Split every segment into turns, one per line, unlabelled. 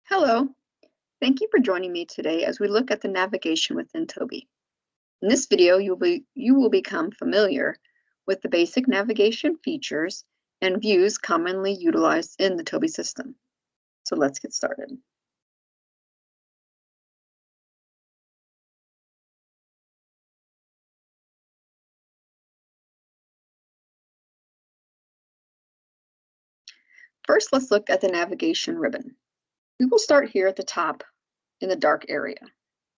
Hello, thank you for joining me today as we look at the navigation within Tobi. In this video, you will become familiar with the basic navigation features and views commonly utilized in the Tobi system. So let's get started. First, let's look at the navigation ribbon. We will start here at the top in the dark area.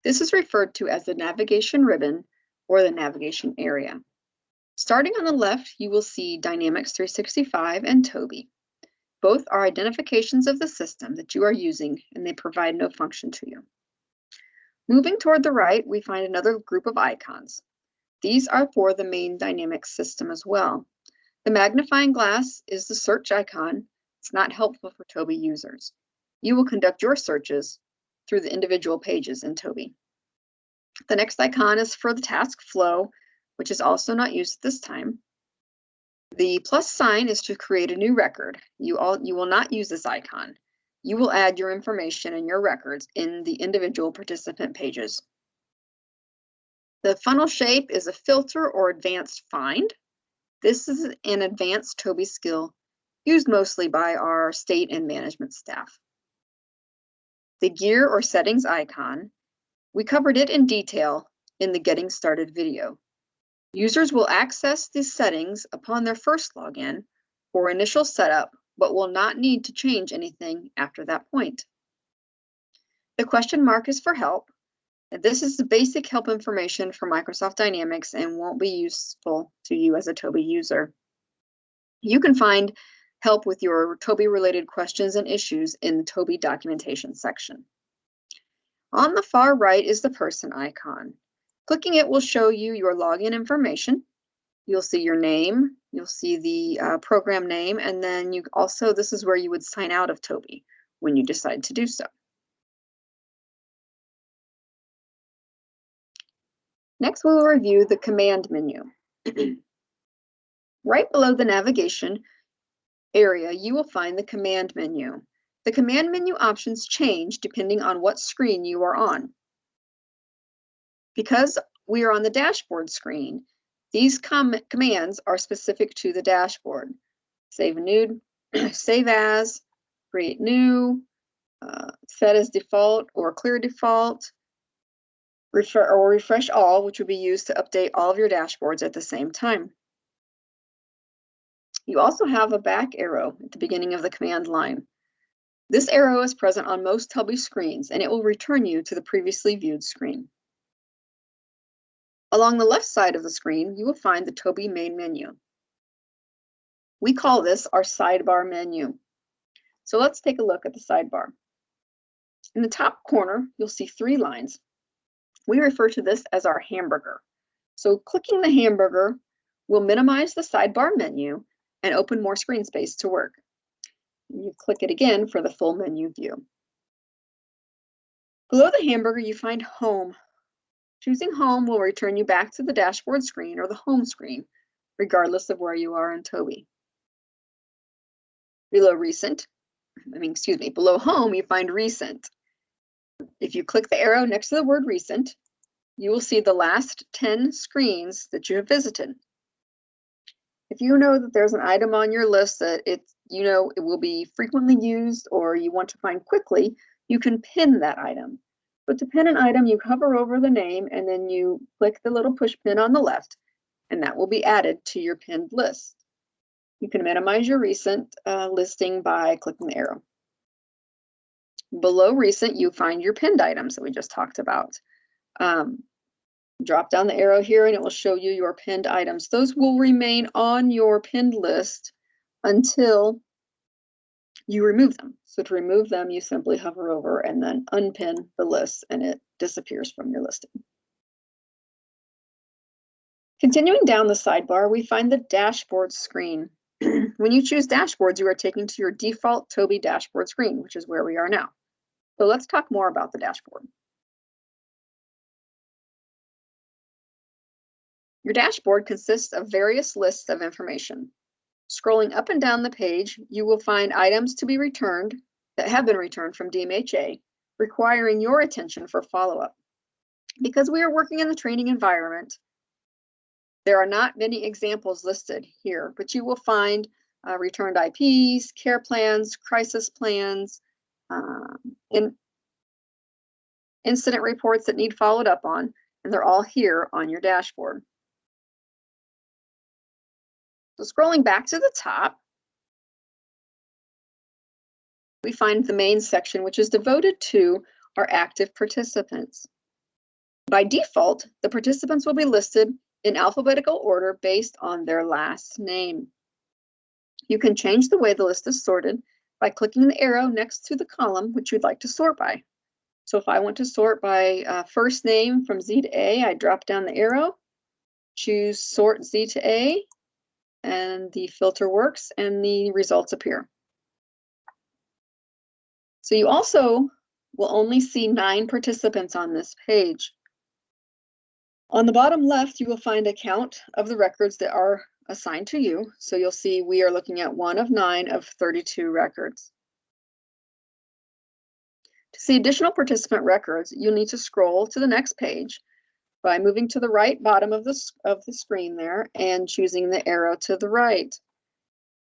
This is referred to as the navigation ribbon or the navigation area. Starting on the left, you will see Dynamics 365 and Tobi. Both are identifications of the system that you are using, and they provide no function to you. Moving toward the right, we find another group of icons. These are for the main Dynamics system as well. The magnifying glass is the search icon. It's not helpful for Tobi users. You will conduct your searches through the individual pages in Tobi. The next icon is for the task flow, which is also not used at this time. The plus sign is to create a new record. You will not use this icon. You will add your information and your records in the individual participant pages. The funnel shape is a filter or advanced find. This is an advanced Tobi skill used mostly by our state and management staff. The gear or settings icon, we covered it in detail in the Getting Started video. Users will access these settings upon their first login or initial setup, but will not need to change anything after that point. The question mark is for help. This is the basic help information for Microsoft Dynamics and won't be useful to you as a Tobi user. You can find help with your Tobi-related questions and issues in the Tobi documentation section. On the far right is the person icon. Clicking it will show you your login information. You'll see your name, you'll see the program name, and then this is where you would sign out of Tobi when you decide to do so. Next, we will review the command menu. Right below the navigation area, you will find the command menu. The command menu options change depending on what screen you are on. Because we are on the dashboard screen, these commands are specific to the dashboard. Save as, create new, set as default or clear default, refresh all, which will be used to update all of your dashboards at the same time. You also have a back arrow at the beginning of the command line. This arrow is present on most Tobi screens, and it will return you to the previously viewed screen. Along the left side of the screen, you will find the Tobi main menu. We call this our sidebar menu. So let's take a look at the sidebar. In the top corner, you'll see 3 lines. We refer to this as our hamburger. So clicking the hamburger will minimize the sidebar menu and open more screen space to work. You click it again for the full menu view. Below the hamburger, you find Home. Choosing Home will return you back to the dashboard screen or the home screen, regardless of where you are in Tobi. Below Home, you find Recent. If you click the arrow next to the word Recent, you will see the last 10 screens that you have visited. If you know that there's an item on your list that it will be frequently used or you want to find quickly, you can pin that item. But to pin an item, you hover over the name and then you click the little push pin on the left, and that will be added to your pinned list. You can minimize your recent listing by clicking the arrow. Below Recent, you find your pinned items that we just talked about. Drop down the arrow here and it will show you your pinned items. Those will remain on your pinned list until you remove them. So to remove them, you simply hover over and then unpin the list and it disappears from your listing. Continuing down the sidebar, we find the dashboard screen. When you choose dashboards, you are taken to your default Tobi dashboard screen, which is where we are now. So let's talk more about the dashboard. Your dashboard consists of various lists of information. Scrolling up and down the page, you will find items to be returned, that have been returned from DMHA, requiring your attention for follow-up. Because we are working in the training environment, there are not many examples listed here, but you will find returned IPs, care plans, crisis plans, incident reports that need followed up on, and they're all here on your dashboard. So scrolling back to the top, we find the main section, which is devoted to our active participants. By default, the participants will be listed in alphabetical order based on their last name. You can change the way the list is sorted by clicking the arrow next to the column which you'd like to sort by. So if I want to sort by first name from Z to A, I drop down the arrow, choose sort Z to A, and the filter works and the results appear. So you also will only see 9 participants on this page. On the bottom left, you will find a count of the records that are assigned to you. So you'll see we are looking at 1 of 9 of 32 records. To see additional participant records, you'll need to scroll to the next page by moving to the right bottom of the screen there and choosing the arrow to the right.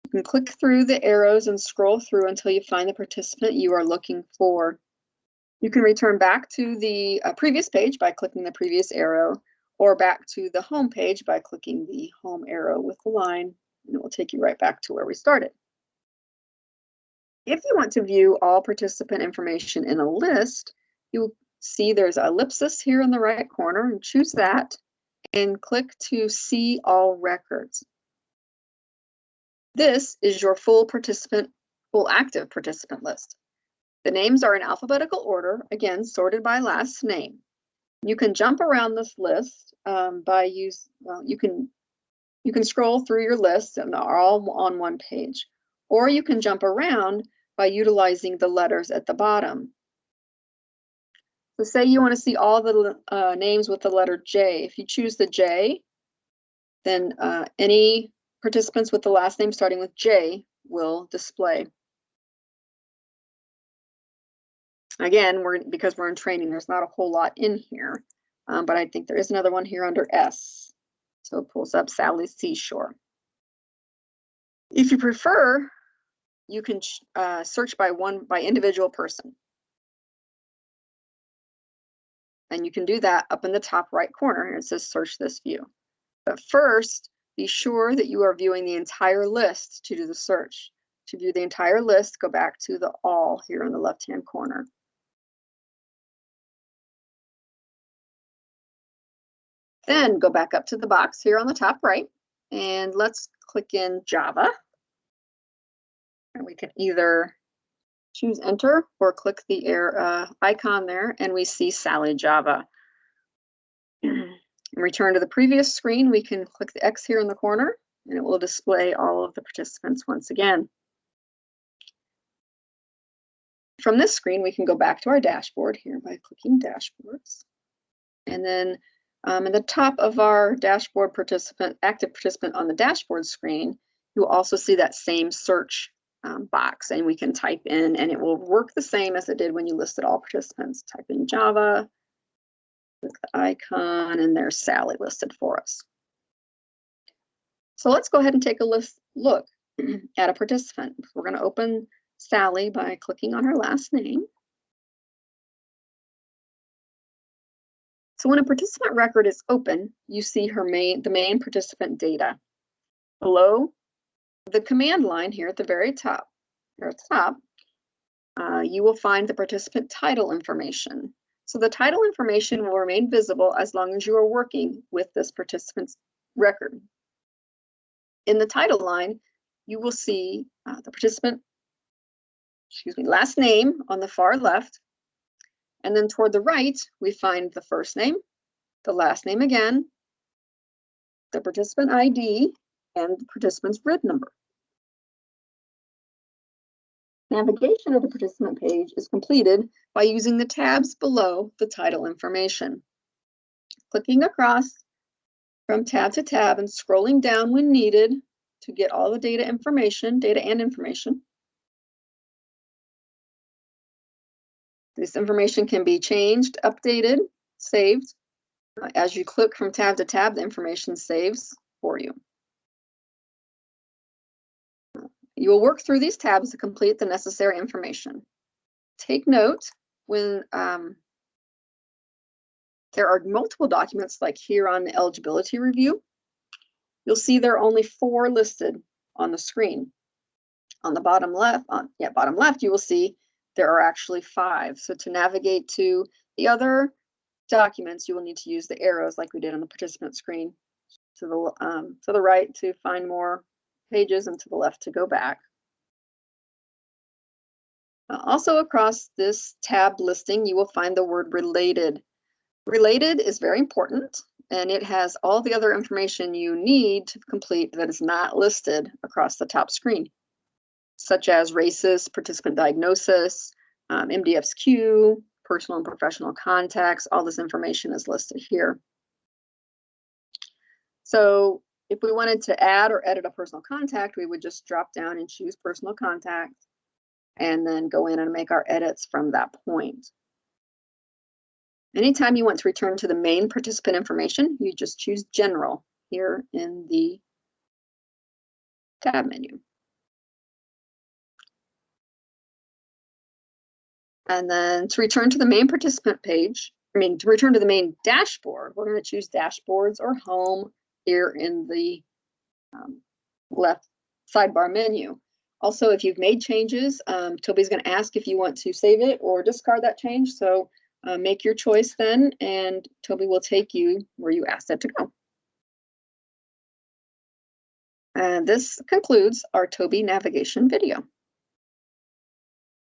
You can click through the arrows and scroll through until you find the participant you are looking for. You can return back to the previous page by clicking the previous arrow, or back to the home page by clicking the home arrow with the line, and it will take you right back to where we started. If you want to view all participant information in a list, you'll see there's an ellipsis here in the right corner, and choose that and click to see all records. This is your full active participant list. The names are in alphabetical order, again, sorted by last name. You can jump around this list you can scroll through your list and they're all on one page, or you can jump around by utilizing the letters at the bottom. So say you want to see all the names with the letter J. If you choose the J, then any participants with the last name starting with J will display. Again, because we're in training, there's not a whole lot in here, but I think there is another one here under S. So it pulls up Sally's Seashore. If you prefer, you can search by individual person. And you can do that up in the top right corner. It says search this view. But first, be sure that you are viewing the entire list to do the search. To view the entire list, go back to the all here in the left-hand corner. Then go back up to the box here on the top right, and let's click in Java. And we can either choose enter or click the icon there, and we see Sally Java. And return to the previous screen, we can click the X here in the corner, and it will display all of the participants once again. From this screen, we can go back to our dashboard here by clicking Dashboards. And then in the top of our dashboard active participant on the dashboard screen, you will also see that same search box, and we can type in, and it will work the same as it did when you listed all participants. Type in Java, click the icon, and there's Sally listed for us. So let's go ahead and take a look at a participant. We're going to open Sally by clicking on her last name. So when a participant record is open, you see the main participant data. Below the command line here at the very top, you will find the participant title information. So the title information will remain visible as long as you are working with this participant's record. In the title line, you will see the participant, last name on the far left. And then toward the right, we find the first name, the last name again, the participant ID, and the participant's RID number. Navigation of the participant page is completed by using the tabs below the title information. Clicking across from tab to tab and scrolling down when needed to get all the data and information. This information can be changed, updated, saved. As you click from tab to tab, the information saves for you. You will work through these tabs to complete the necessary information. Take note when there are multiple documents, like here on the eligibility review, you'll see there are only 4 listed on the screen. On the bottom left, you will see there are actually 5. So to navigate to the other documents, you will need to use the arrows like we did on the participant screen. To the right to find more pages, and to the left to go back. Also across this tab listing, you will find the word related. Related is very important, and it has all the other information you need to complete that is not listed across the top screen, such as races, participant diagnosis, MDFSQ, personal and professional contacts. All this information is listed here. So if we wanted to add or edit a personal contact, we would just drop down and choose personal contact, and then go in and make our edits from that point. Anytime you want to return to the main participant information, you just choose General here in the tab menu. And then to return to the main participant page, to return to the main dashboard, we're going to choose Dashboards or Home here in the left sidebar menu. Also, if you've made changes, Toby's going to ask if you want to save it or discard that change. So make your choice then, and Toby will take you where you asked it to go. And this concludes our Tobi navigation video.